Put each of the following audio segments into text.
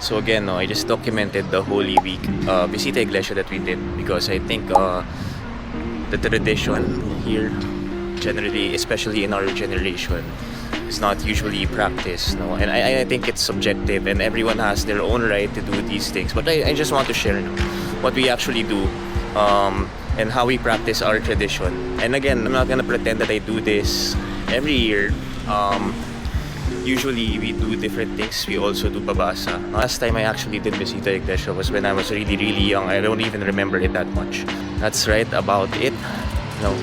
So again, no, I just documented the Holy Week Visita Iglesia that we did because I think the tradition here, generally, especially in our generation, is not usually practiced. No, and I think it's subjective, and everyone has their own right to do these things. But I just want to share what we actually do. And how we practice our tradition. And again, I'm not gonna pretend that I do this every year. Usually we do different things. We also do pabasa. Last time I actually did Visita Iglesia was when I was really young. I don't even remember it that much. That's right about it. No,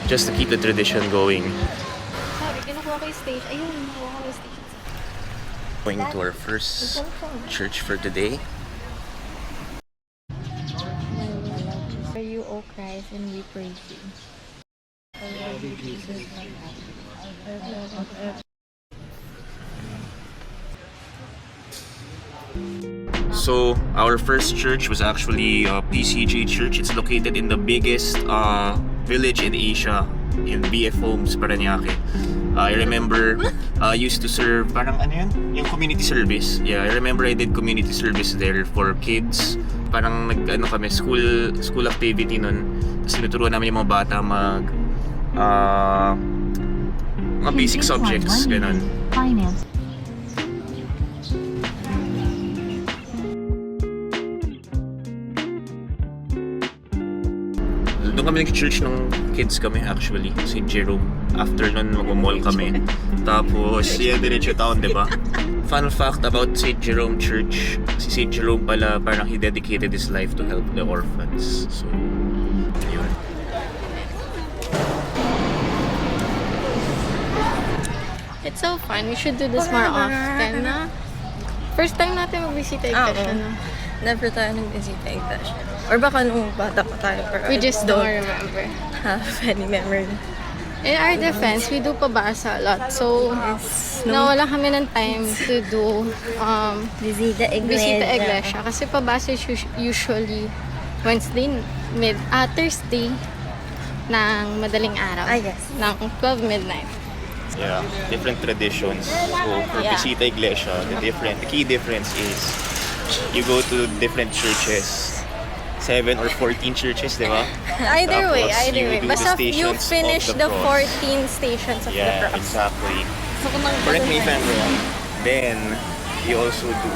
just to keep the tradition going. Sorry, kinukuha ko yung stage. Ayun, kinukuha ko yung stage. Going to our first church for today. For you, O Christ, and we praise you. So our first church was actually PCJ Church. It's located in the biggest village in Asia, in BF Homes, Paranaque. I remember I used to serve parang ano yun? Yung community service. Yeah, I remember I did community service there for kids. Parang nag-ano kami, school activity nun. Tapos tinuturuan namin yung mga bata mga basic subjects, ganun. Finance. Doon kami nag-church nung kids kami actually, St. Jerome. After nun, mag-mall kami. Tapos, diretso town, di ba? Fun fact about St. Jerome Church, si St. Jerome pala, parang he dedicated his life to help the orphans. So, yun. It's so fun. We should do this more often, na? First time natin mag-Visita Iglesia, no? Never tayo nag-Visita Iglesia. Or baka nung bata pa tayo. We just don't remember. Have any memory. In our defense, we do pabasa a lot. So, nawala kami ng time to do Visita Visita Iglesia. Kasi pabasa is usually Thursday ng madaling araw. Yes. Ng 12 midnight. Yeah, different traditions. So, for Visita Iglesia, the key difference is you go to different churches. 7 or 14 churches, di ba? Either way. you do Basta the you stations finish of the cross. 14 stations of the Yeah, cross. exactly. Correct me if I'm wrong. Then, you also do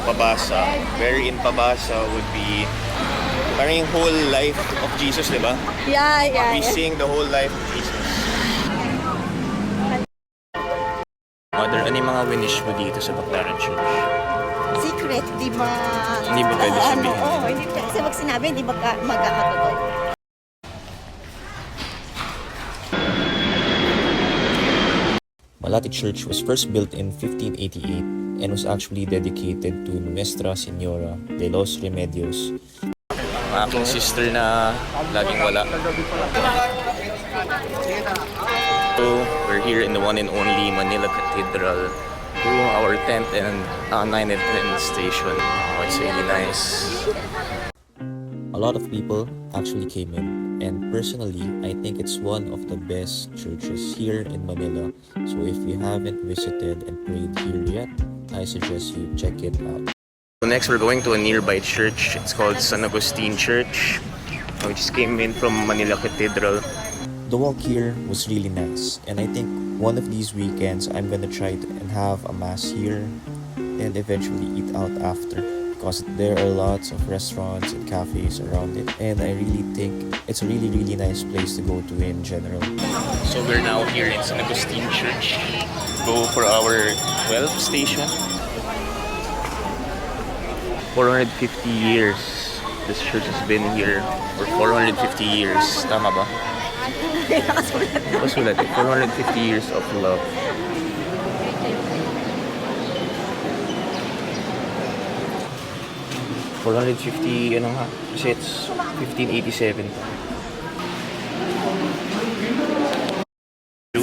pabasa. Where in pabasa would be parang yung whole life of Jesus, di ba? Yeah. We sing the whole life of Jesus. Mother, ano yung mga winish mo dito sa Baclaran Church? Secret, di ba? Hindi ba pwede sabihin? Oo, hindi pwede. Kasi pag sinabi, hindi magkakatotoo. Malati Church was first built in 1588 and was actually dedicated to Nuestra Señora de los Remedios. Aking sister na laging wala. So, we're here in the one and only Manila Cathedral doing our 10th and 9th and 10th station. Oh, it's really nice. A lot of people actually came in, and personally, I think it's one of the best churches here in Manila. So if you haven't visited and prayed here yet, I suggest you check it out. So next, we're going to a nearby church. It's called San Agustin Church. We just came in from Manila Cathedral. The walk here was really nice, and I think one of these weekends I'm gonna try and have a mass here and eventually eat out after, because there are lots of restaurants and cafes around it, and I really think it's a really nice place to go to in general. So we're now here in San Agustin Church. Go for our 12th station. 450 years. This church has been here for 450 years. Tama ba? Kasulat eh. 450 years of love. $450, ano nga? Kasi it's 1587.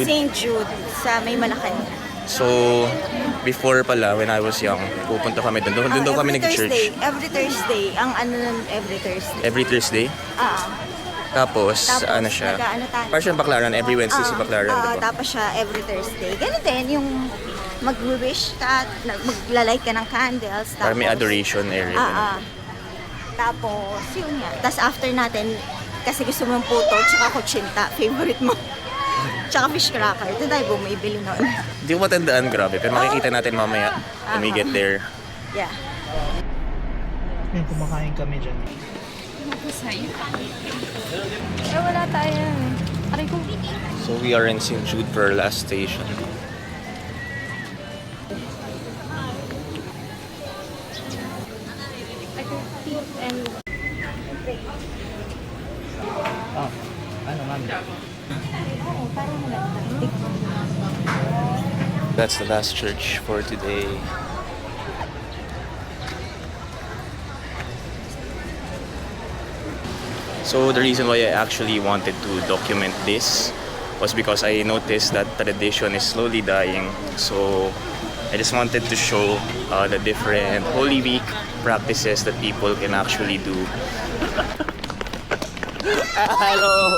St. Jude sa may Malacanang. So, before pala, when I was young, pupunta kami doon. Doon kami nag-church. Every Thursday. Ang ano nun, every Thursday. Every Thursday? Tapos ano siya? Nag-ano tayo. Parang siya Baclaran, every Wednesday si Baclaran, diba? Tapos siya every Thursday. Ganun din, yung mag-wish ka, maglalight ka ng candles. Para may adoration area. Tapos, yun nga. Tapos after natin, kasi gusto mo ng puto, tsaka kutsinta, favorite mo. Tsaka fish cracker. Ito tayo bumibili nun. Hindi ko matandaan, grabe. Pero makikita natin mamaya when we get there. Yeah. Kumakain kami dyan. Wala tayo. Aray ko. So we are in St. Jude for our last station. Ano, mami? That's the last church for today. So the reason why I actually wanted to document this was because I noticed that tradition is slowly dying. So I just wanted to show the different Holy Week practices that people can actually do. Hello!